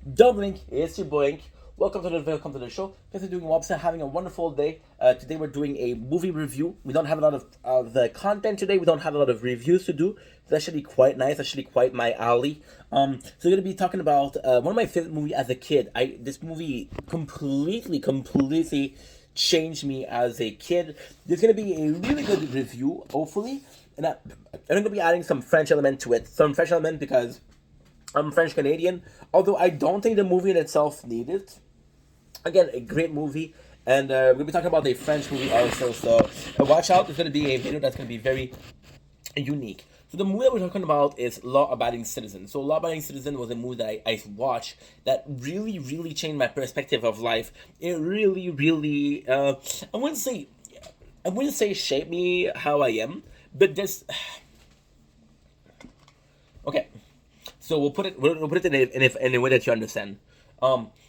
Dublink, it's your boy Ink. Welcome to the show. Guys are doing well. Having a wonderful day. Today we're doing a movie review. We don't have a lot of the content today. We don't have a lot of reviews to do. So that's actually quite nice. Actually quite my alley. So we're gonna be talking about one of my favorite movies as a kid. This movie completely changed me as a kid. There's gonna be a really good review, hopefully, and I'm gonna be adding some French element to it. Some French element because I'm French Canadian, although I don't think the movie in itself needed. Again, a great movie, and we're gonna be talking about a French movie also. So watch out! It's gonna be a video that's gonna be very unique. So the movie that we're talking about is Law Abiding Citizen. So Law Abiding Citizen was a movie that I watched that really changed my perspective of life. It really I wouldn't say shaped me how I am, but this okay. So we'll put it in a way that you understand.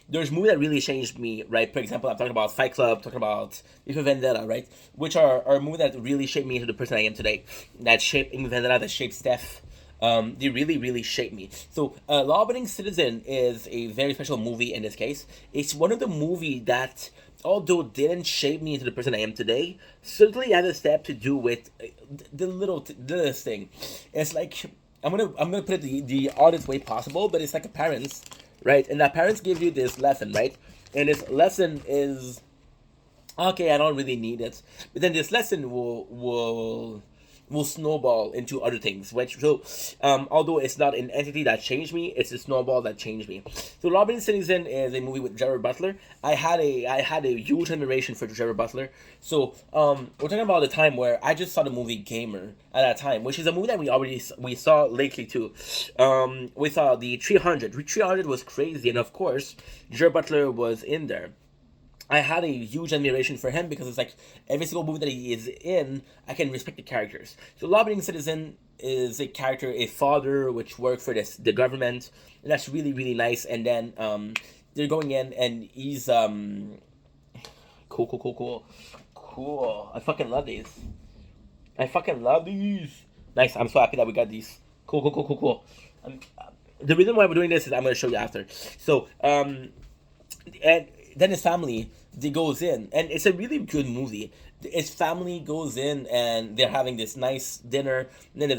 There's movies that really changed me, right? For example, I'm talking about Fight Club, talking about V for Vendetta, right? Which are movies that really shaped me into the person I am today. That shaped Ing Vendetta, that shaped Steph. They really shaped me. So, Law Abiding Citizen is a very special movie in this case. It's one of the movies that, although didn't shape me into the person I am today, certainly had a step to do with littlest thing. It's like I'm gonna put it the oddest way possible, but it's like a parents, right? And that parents give you this lesson, right? And this lesson is okay. I don't really need it, but then this lesson will snowball into other things. Which so, although it's not an entity that changed me, it's a snowball that changed me. So, Robin Citizen is a movie with Gerard Butler. I had a huge admiration for Gerard Butler. So, we're talking about the time where I just saw the movie Gamer at that time, which is a movie that we saw lately too. We saw the 300. 300 was crazy, and of course, Gerard Butler was in there. I had a huge admiration for him because it's like every single movie that he is in, I can respect the characters. So, Lobbying Citizen is a character, a father which worked for the government, and that's really nice. And then they're going in, and he's cool. I fucking love these. I fucking love these. Nice. I'm so happy that we got these. Cool. Um, the reason why we're doing this is I'm gonna show you after. So and then his family they goes in, and it's a really good movie. His family goes in and they're having this nice dinner, and then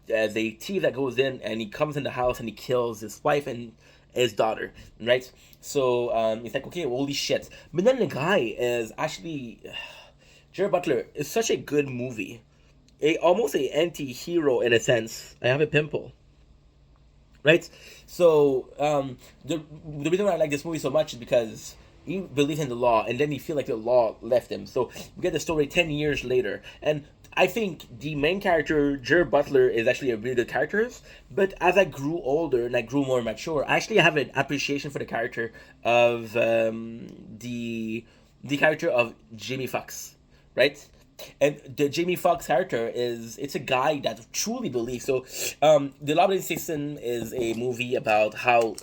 there's a thief that goes in and he comes in the house and he kills his wife and his daughter, right? So it's like, okay, holy shit. But then the guy is actually Jared Butler is such a good movie, a almost a anti-hero in a sense. I have a pimple, right? So the reason why I like this movie so much is because he believes in the law, and then he feel like the law left him. So we get the story 10 years later, and I think the main character, Jared Butler, is actually a really good character. But as I grew older and I grew more mature, I actually have an appreciation for the character of the character of Jamie Foxx, right? And the Jamie Foxx character is it's a guy that truly believes. So, the Lobby Season is a movie about how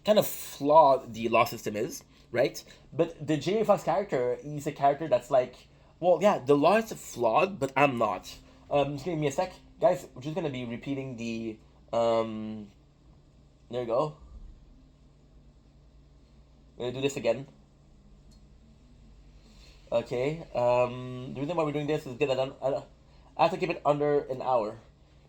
kind of flawed the law system is, right? But the Jamie Foxx character, he's a character that's like, well, yeah, the law is flawed, but I'm not. Just give me a sec, guys. We're just gonna be repeating the. There you go. I'm gonna do this again. Okay. The reason why we're doing this is get that done. I have to keep it under an hour.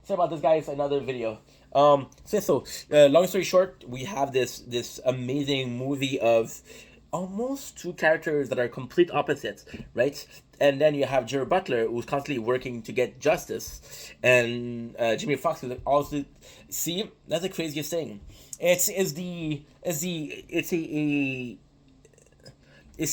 Sorry about this, guys. Another video. Long story short, we have this amazing movie of almost two characters that are complete opposites, right? And then you have Jared Butler, who's constantly working to get justice, and Jimmy Fox is also see that's the craziest thing. It's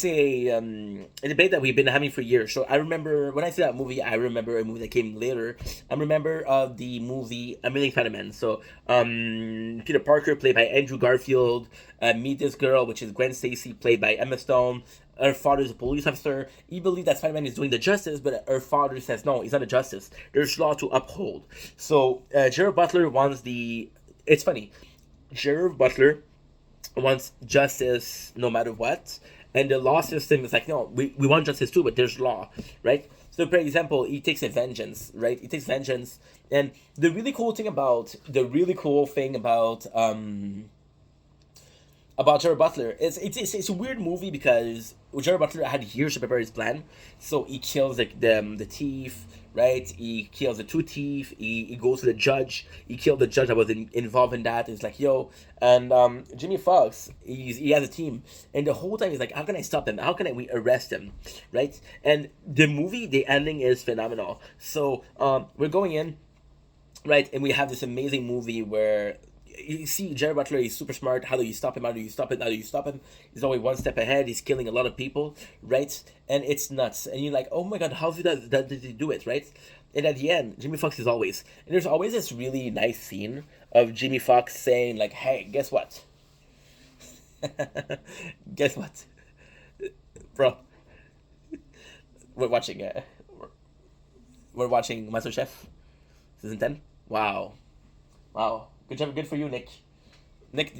a debate that we've been having for years. So I remember when I see that movie, I remember a movie that came later. I remember the movie A Million Spider-Man. So Peter Parker, played by Andrew Garfield, meet this girl, which is Gwen Stacy, played by Emma Stone. Her father's a police officer. He believes that Spider-Man is doing the justice, but her father says no, he's not a justice. There's law to uphold. So Jared Butler wants the. It's funny. Jared Butler wants justice no matter what, and the law system is like, no, we want justice too, but there's law, right? So So, for example, he takes a vengeance, right? He takes vengeance, and the really cool thing about Jared Butler is it's a weird movie because Jared Butler had years to prepare his plan. So he kills the thief, right? He kills the two thief. He goes to the judge. He killed the judge that was involved in that. It's like yo, and Jimmy Fox, he has a team, and the whole time he's like, how can I stop them? How can we arrest them, right? And the ending is phenomenal. So we're going in, right, and we have this amazing movie where you see Jared Butler is super smart. How do you stop him? How do you stop it? How do you stop him? He's always one step ahead. He's killing a lot of people, right? And it's nuts. And you're like, oh my god, how did he do it, right? And at the end, Jimmy Fox is always, and there's always this really nice scene of Jimmy Fox saying like, hey, guess what? Guess what, bro? We're watching. We're watching MasterChef season 10. Wow, wow. Good job. Good for you, Nick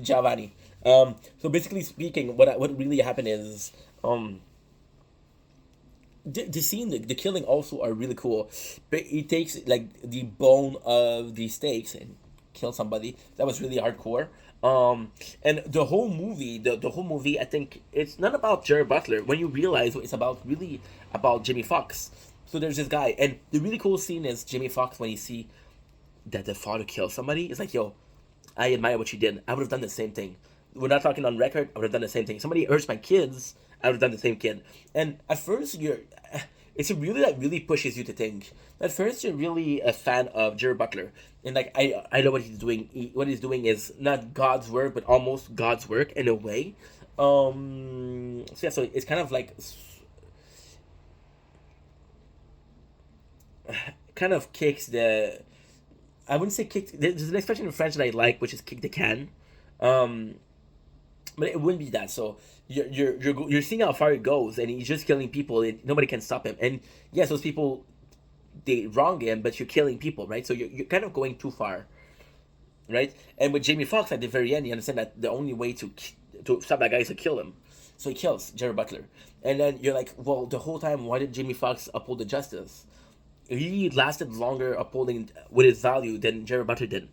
Giovanni. So basically speaking, what really happened is the scene, the killing also are really cool. But he takes like the bone of the steaks and kill somebody. That was really hardcore. And the whole movie, I think it's not about Jared Butler. When you realize it's about really about Jimmy Fox. So there's this guy, and the really cool scene is Jimmy Fox when you see that the father kills somebody. It's like, yo, I admire what you did. I would have done the same thing. We're not talking on record. I would have done the same thing. Somebody hurts my kids. I would have done the same kid. And at first, it's a really that really pushes you to think. At first, you're really a fan of Jared Butler, and like I know what he's doing. What he's doing is not God's work, but almost God's work in a way. So yeah, so it's kind of like kind of kicks the. I wouldn't say kick. There's an expression in French that I like, which is kick the can. Um, but it wouldn't be that. So you're seeing how far it goes, and he's just killing people, and nobody can stop him. And yes, those people they wrong him, but you're killing people, right? So you're kind of going too far, right? And with Jamie Foxx at the very end, you understand that the only way to stop that guy is to kill him. So he kills Jared Butler, and then you're like, well, the whole time, why did Jamie Foxx uphold the justice? He lasted longer upholding with his value than Jared Butler did,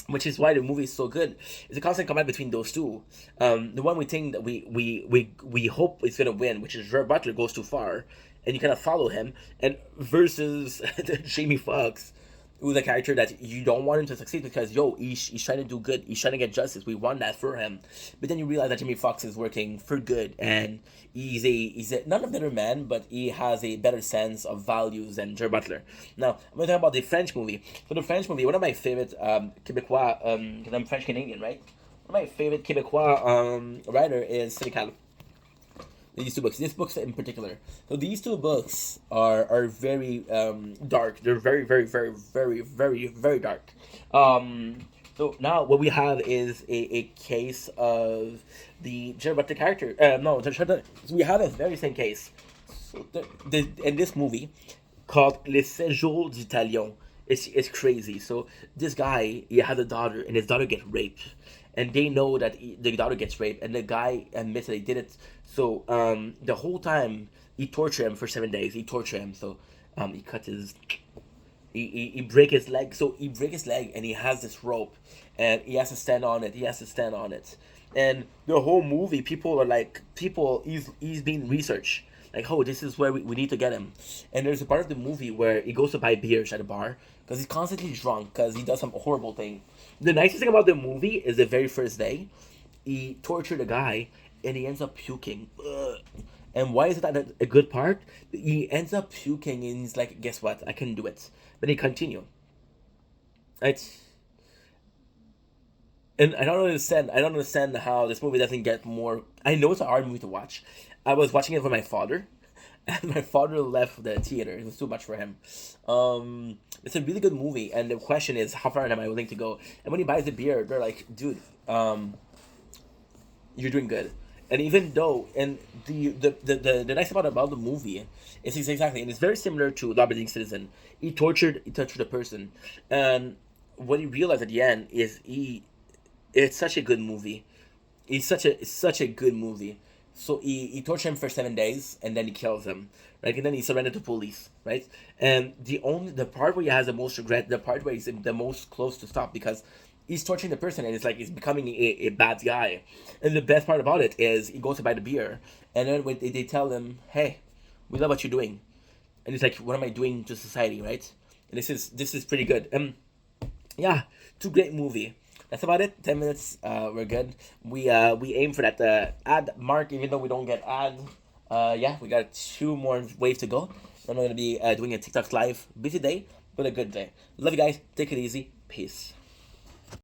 which is why the movie is so good. It's a constant combat between those two. The one we think that we hope is gonna win, which is Jared Butler goes too far, and you kind of follow him, and versus Jamie Foxx, who's a character that you don't want him to succeed because he's trying to do good, he's trying to get justice. We want that for him, but then you realize that Jamie Foxx is working for good, and he's a not a better man, but he has a better sense of values than Jared Butler. Now I'm gonna talk about the French movie. So the French movie, one of my favorite Quebecois, because I'm French Canadian, right? One of my favorite Quebecois writer is Sénécal. These two books. These books in particular. So these two books are very dark. They're very very very very very very dark. So now what we have is a case of the Jared Butler character. No, we have a very same case. So in this movie called Les Séjours du Talion. It's crazy. So this guy, he has a daughter, and his daughter gets raped, and they know that the daughter gets raped, and the guy admits that he did it. So the whole time he tortured him for 7 days. He tortured him. So he cut his. He break his leg. So he break his leg, and he has this rope, and he has to stand on it. He has to stand on it, and the whole movie, people are like, he's being researched. Like, oh, this is where we need to get him. And there's a part of the movie where he goes to buy beers at a bar because he's constantly drunk because he does some horrible thing. The nicest thing about the movie is the very first day, he tortured a guy and he ends up puking. Ugh. And why is that a good part? He ends up puking and he's like, guess what? I can do it. But he continue. Right? And I don't understand how this movie doesn't get more. I know it's a hard movie to watch. I was watching it with my father, and my father left the theater. It was too much for him. It's a really good movie, and the question is, how far am I willing to go? And when he buys the beer, they're like, dude, you're doing good. And even though, and the nice part about the movie is exactly, and it's very similar to L'Aberdeen Citizen. He tortured a person, and what he realized at the end is it's such a good movie. It's such a good movie. So he tortured him for 7 days, and then he kills him, right? And then he surrendered to police, right? And the part where he has the most regret, the part where he's the most close to stop, because he's torturing the person and it's like he's becoming a bad guy. And the best part about it is he goes to buy the beer, and then when they tell him, "Hey, we love what you're doing," and he's like, "What am I doing to society?" Right? And this is pretty good. Yeah, two great movie. That's about it. 10 minutes. We're good. We aim for that ad mark, even though we don't get ad. Yeah, we got two more waves to go. Then we're gonna be doing a TikTok live. Busy day, but a good day. Love you guys. Take it easy. Peace.